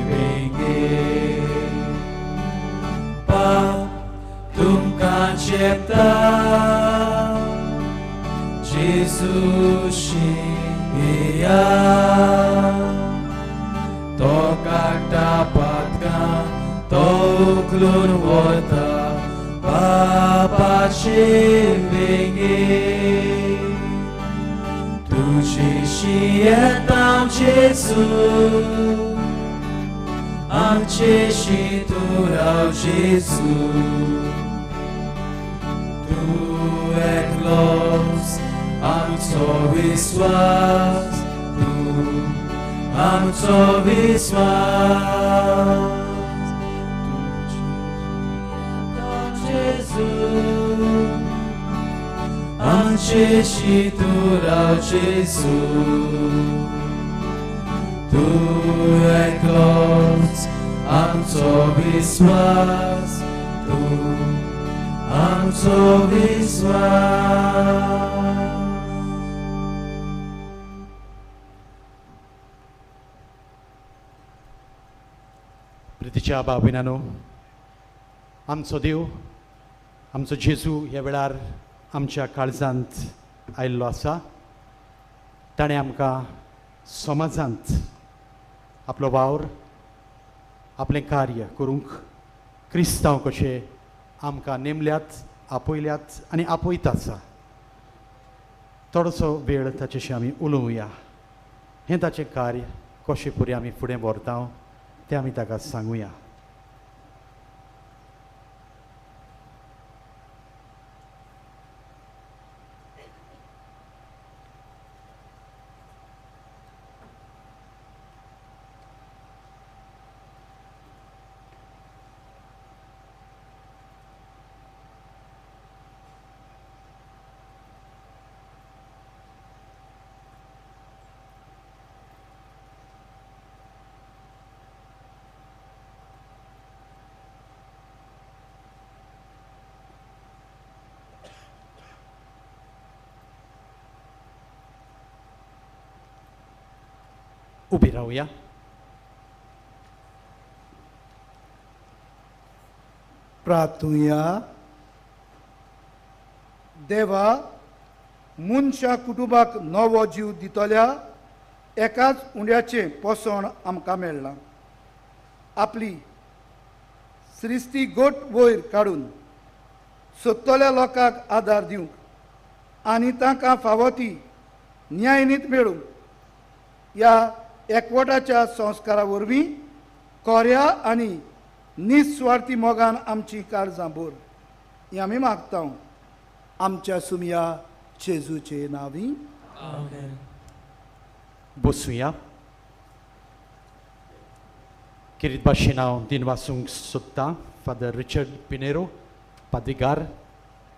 वेंगे तुमकां चेपता जेजू शिया तो काडटा पातकां तो उखलून व्हरता बापाची वेंगे तुजी शियेतां जेजू आमचे शितुराव जेजू तू एकलोच आमचो विश्वास तू आमचो विश्वास जेजू आमचे शितुराव जेजू तू एकलोच आमचो विश्वास तू आमचो विश्वास प्रितीच्या भाविनांनो आमचो देव आमचो जेजू ह्या वेळार आमच्या काळजांत आयिल्लो आसा ताणें आमकां समाजांत आपलो वावर आपलें कार्य करूंक क्रिस्तांव कशे आमकां नेमल्यात आपयल्यात आनी आपयता आसा थोडोसो वेळ ताचेशी आमी उलोवया हें ताचें कार्य कशें पुरी आमी फुडें व्हरता तें आमी ताका सांगुया उबी रावया प्रार्थुया देवा मनशा कुटुंबाक नवो जीव दितल्या एकाच उंड्याचें पोसण आमकां मेळ्ळां आपली सृश्टी गोट वयर काडून सोदतल्या लोकांक आदार दिवंक आनी तांकां फावो ती न्यायनीत मेळूंक ह्या एकवटाच्या संस्कारा वरवीं खोऱ्या आनी निस्वार्थी मोगान आमची काळजां भर ही आमी मागता आमच्या सुमया जेजूचे नांवी बसूया किरीत भाशेन हांव दिनवासूंक सोदतां फादर रिचर्ड पिनेरो पाद्रिगार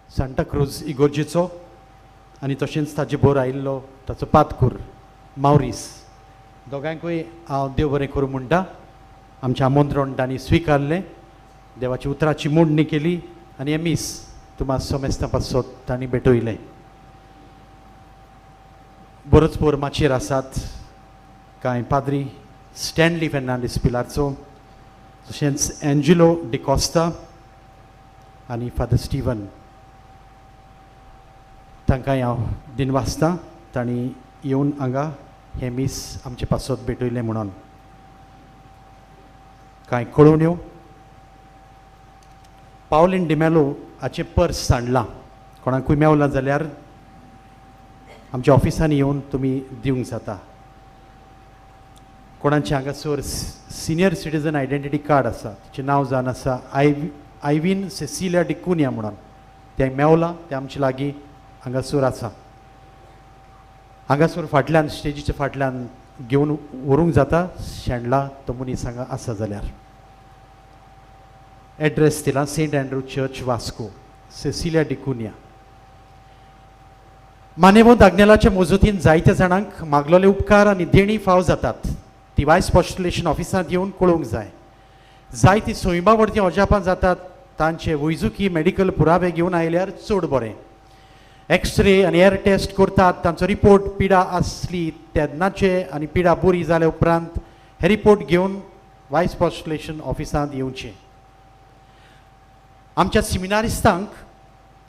सांता क्रूज इगोर्जेचो आनी तशेंच ताजे बोर आयिल्लो ताचो पातकूर मावरीस दोगांयकूय हांव देव बरें करूं म्हणटा आमचें आमंत्रण तांणी स्विकारलें देवाची उतराची मोडणी केली आनी हें मीस तुमास सोमेस्तां पासत तांणी भेटयलें बरोच पोर माचयेर आसात कांय पाद्री स्टॅनली फेर्नांडीस पिलारचो तशेंच एंजिलो डिकॉस्ता आनी फादर स्टीवन तांकांय हांव दिनवासतां तांणी येवन हांगा हे मीस आमचे पासत भेटयलें म्हणून कांय कळोवण्यो पावलीन डिमेलो हाचें पर्स सांडलां कोणाकूय मेवलां जाल्यार आमच्या ऑफिसांनी येवन तुमी दिवंक जाता कोणाचें हांगासर सिनियर सिटीजन आयडेंटिटी कार्ड आसा ताचें नांव जावन आसा आयवीन सेसिलिया डिकुनिया म्हणून तें मेवलां तें आमचे लागीं हांगासर आसा हांगासर फाटल्यान स्टेजीच्या फाटल्यान घेवन व्हरूंक जाता शेणला तो मनीस हांगा आसा जाल्यार. एड्रेस दिला saint Andrew church Vasco, Cecilia D'Cunha. मानेवंत आग्नेलाच्या मजतीन जायत्या जाणांक मागलोले उपकार आनी देणी फाव जातात ती वायस पोस्टुलेशन ऑफिसांत येवन कळोवंक जाय. जायतीं सोयीबावडतीं अजापां जातात तांचे वैजकी मेडिकल पुरावे घेवन आयल्यार चड बरें. एक्सरे आनी एअर टेस्ट करतात, तांचो रिपोर्ट पिडा आसली तेन्नाचे आनी पिडा बरी जाल्या उपरांत हे रिपोर्ट घेवन वायस पोस्टुलेशन ऑफिसांत येवचें. आमच्या सिमिनारिस्तांक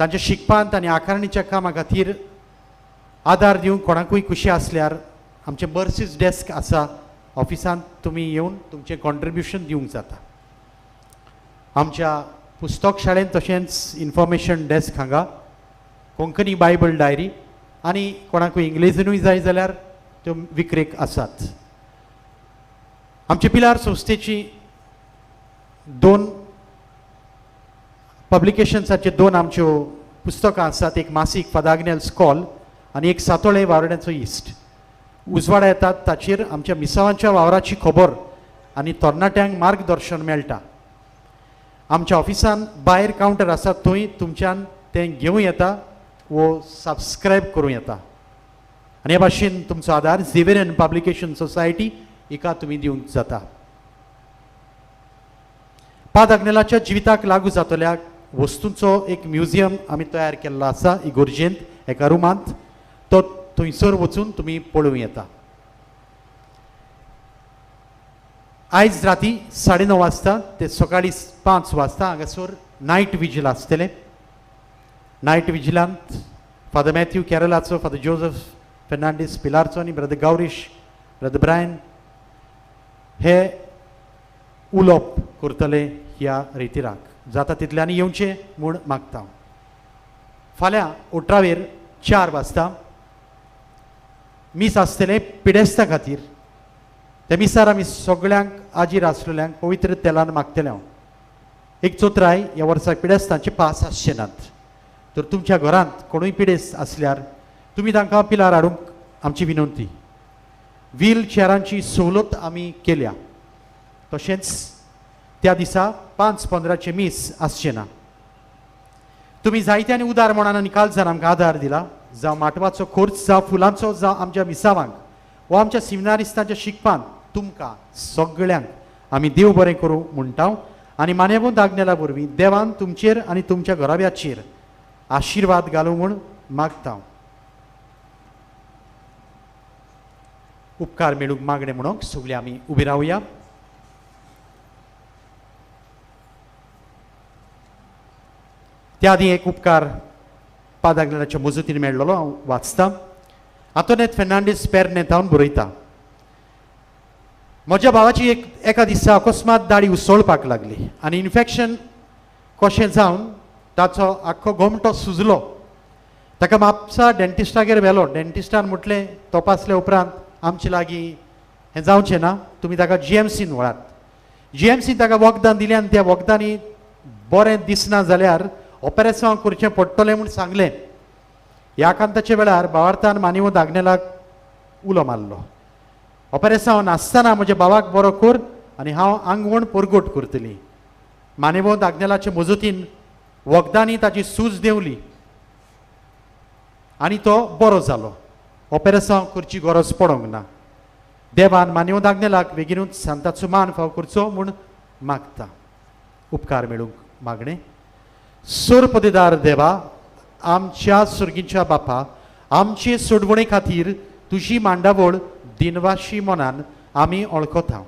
तांच्या शिकपांत आनी आकारणीच्या कामा खातीर आदार दिवंक कोणाकूय खुशी आसल्यार आमचें बर्सीस डेस्क आसा ऑफिसांत, तुमी येवन तुमचें कॉन्ट्रिब्युशन दिवंक जाता. आमच्या पुस्तक शाळेंत तशेंच इन्फॉर्मेशन डेस्क हांगा कोंकणी बायबल डायरी आनी कोणाकूय इंग्लिशीनूय जाय जाल्यार त्यो विक्रेक आसात. आमचे पिलार संस्थेची 2 पब्लिकेशन्साचे 2 आमच्यो पुस्तकां आसात. एक मासीक फादाग्नेल स्कॉल आनी एक सातोळे वावरड्याचो इश्ट. उजवाड येतात ताचेर आमच्या मिसावांच्या वावराची खबर आनी तरणाट्यांक मार्गदर्शन मेळटा. आमच्या ऑफिसान भायर कावंटर आसा, थंय तुमच्यान तें घेवं येता वो सबस्क्रायब करूं येता. आनी हे भाशेन तुमचो आदार झेवियरियन पब्लिकेशन सोसायटी हिका तुमी दिवंक जाता. पाद आग्नेलाच्या जिविताक लागू जातल्या वस्तूंचो एक म्युजियम आमी तयार केल्लो आसा इगोर्जेंत एका रुमांत. तो थंयसर वचून तुमी पळोवं येता. आयज राती 9:30 वाजता ते सकाळी 5 वाजता हांगासर नायट विजील आसतलें. नायट विजिलांत फादर मॅथ्यू कॅरलाचो, फादर जोझफ फेर्नांडीस पिलारचो आनी ब्रदर गावरीश, ब्रदर ब्रायन हे उलोवप करतले ह्या रितीराक. जाता तितल्यांनी येवचें म्हूण मागता. फाल्यां 18 4 वाजता मीस आसतलें पिडेस्तां खातीर. त्या मिसार आमी सगळ्यांक आजीर आसलेल्यांक पवित्र तेलान मागतले हांव. 1/4 ह्या वर्सा पिडेस्तांचे पास आसचे नात. तर तुमच्या घरांत कोणूय पिडेस्त आसल्यार तुमी तांकां पिलार हाडूंक आमची विनंती. व्हील चॅरांची सवलत आमी केल्या. तशेंच त्या दिसा 5-15चे मीस आसचे ना. तुमी जायत्यांनी उदार मनान निकाल जावन आमकां आदार दिला. जावं माटवाचो खर्च, जावं फुलांचो, जावं आमच्या मिसावांक वा आमच्या सिमिनारिस्तांच्या शिकपांत तुमकां सगळ्यांक आमी देव बरें करूं म्हणटा. आनी मानेवंत आग्नेला वरवीं देवान तुमचेर आनी तुमच्या घराब्याचेर आशिर्वाद घालूं म्हूण मागता. उपकार मेळूंक मागणें म्हणून सगळीं आमी उबी रावया. त्या आदी एक उपकार पादाग्नेलाच्या मजतीन मेळ्ळलो हांव वाचतां. आंतोनेत फेर्नांडीस पेर्नेतावन बरयता. म्हज्या भावाची एका दिसा अकस्मात दाढी उसळपाक लागली आनी इन्फेक्शन कशें जावन ताचो आख्खो घोमटो सुजलो. ताका म्हापसा डेंटिस्टागेर व्हेलो. डेंटिस्टान म्हटलें तपासले उपरांत आमचे लागीं हें जावचें ना, तुमी ताका GMCन व्हरात. GMCन ताका वखदां दिलें आनी त्या वखदांनी बरें दिसना जाल्यार ऑपरेशन करचें पडटलें म्हूण सांगलें. ह्या कांताच्या वेळार भावार्थान मानेवंत आग्नेलाक उलो मारलो. ऑपरेशन आसतना म्हज्या भावाक बरो कर आनी हांव आंगवण परगट करतली. मानेवंत आग्नेलाचे मजतीन वखदांनी ताची सूज देंवली आनी तो बरो जालो. ऑपरेशन करची गरज पडोंक ना. देवान मानेवंत आग्नेलाक बेगीनूच सांताचो मान फाव करचो म्हूण मागता. उपकार मेळूंक मागणें. सोरपदेदार देवा, आमच्या सुर्गीच्या बापा, आमचे सोडवणे खातीर तुजी मांडावळ दिनवाशी मनान आमी वळखता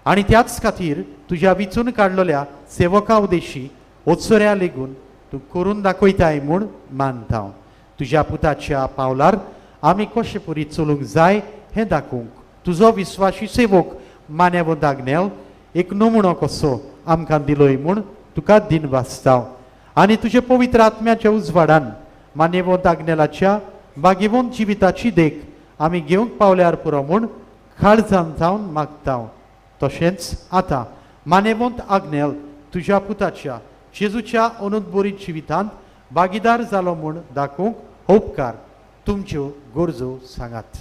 आनी त्याच खातीर तुज्या विचून काडलेल्या सेवका उदेशी ओचऱ्या लेगून तूं करून दाखयताय म्हूण मानता. तुज्या पुताच्या पावलार आमी कशे परी चलूंक जाय हें दाखोवंक तुजो विस्वासी सेवक मानेवंत आग्नेल एक नमुनो कसो आमकां दिलोय म्हूण तुका दिन वाचता. आनी तुजे पवित्र आत्म्याच्या उजवाडान मानेवंत आग्नेलाच्या भाग्यवंत जिविताची देख आमी घेवंक पावल्यार पुरो म्हूण काळजान जावन मागता. तशेंच आतां मानेवंत आग्नेल तुज्या पुताच्या जेजूच्या अनुद्बोरीत जिवितांत भागीदार जालो म्हूण दाखोवंक उपकार तुमच्यो गरजो सांगात.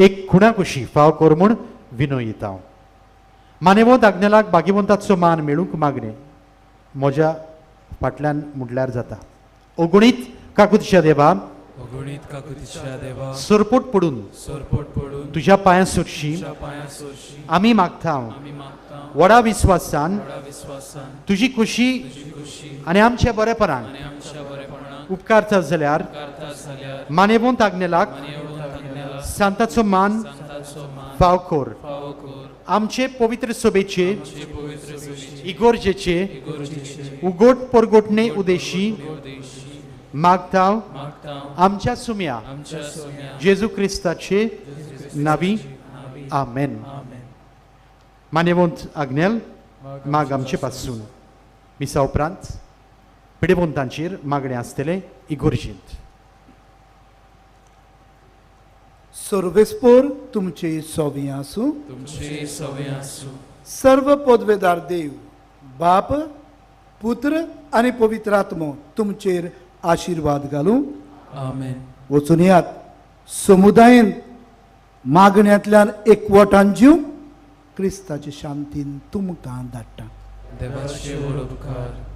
एक खुणा कशी फाव कर म्हूण विनयता मानेवंत आज्ञेलाक भाग्यवंताचो मान मेळूंक मागणे म्हज्या फाटल्यान म्हटल्यार जाता अगणीत काकुतीच्या देवा अगणित काकुतीच्या देवा सरपोट पडून सोरपोट पडून तुज्या पांयां सुरशी तुझ्या पांया सोरशी आमी मागता आमी मागता व्हडा विस्वासान व्हडा विश्वासान तुजी खुशी तुजी खुशी आनी आमच्या बरेपणाक आनी आमच्या बरेपणाक उपकारता जाल्यार उपकारता जाल्यार मानेवंत आज्ञेलाक मानेवंत आज्ञेला सांताचो मान सांताचो मान फाव कर फावो कर आमचे पवित्र सभेचे आमचे पवित्र सुशीचे इगोर्जेचे इगोर्जेचे उगोट परगोटणे उदेशी उदेशी मागता मागता आमच्या सुम्या आमच्या सोम्या जेजू क्रिस्ताचे नावी आमेन आमेन मानेवंत आज्ञेल माग आमचे पासून मिसा उपरांत पिडेवंतांचेर मागणे आसतले इगोर्जेंत सर्वेस्पोर तुमचे सोवी आसूं तुमचे सवय आसूं सर्व पदवेदार देव बाप पुत्र आनी पवित्र आत्मो तुमचेर आशीर्वाद घालूं आमेन वचून यात समुदायान मागण्यांतल्यान एकवटान जीव क्रिस्ताचे शांतीन तुमकां धाडटा देवाचे व्हड उपकार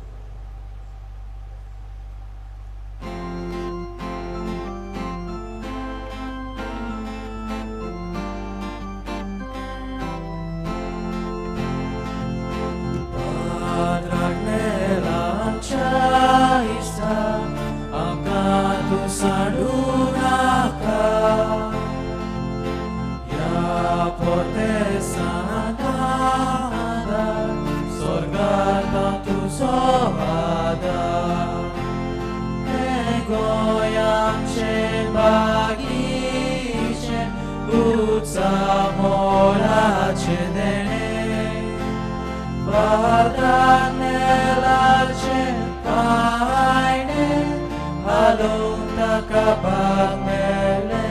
Alunta kapag mele,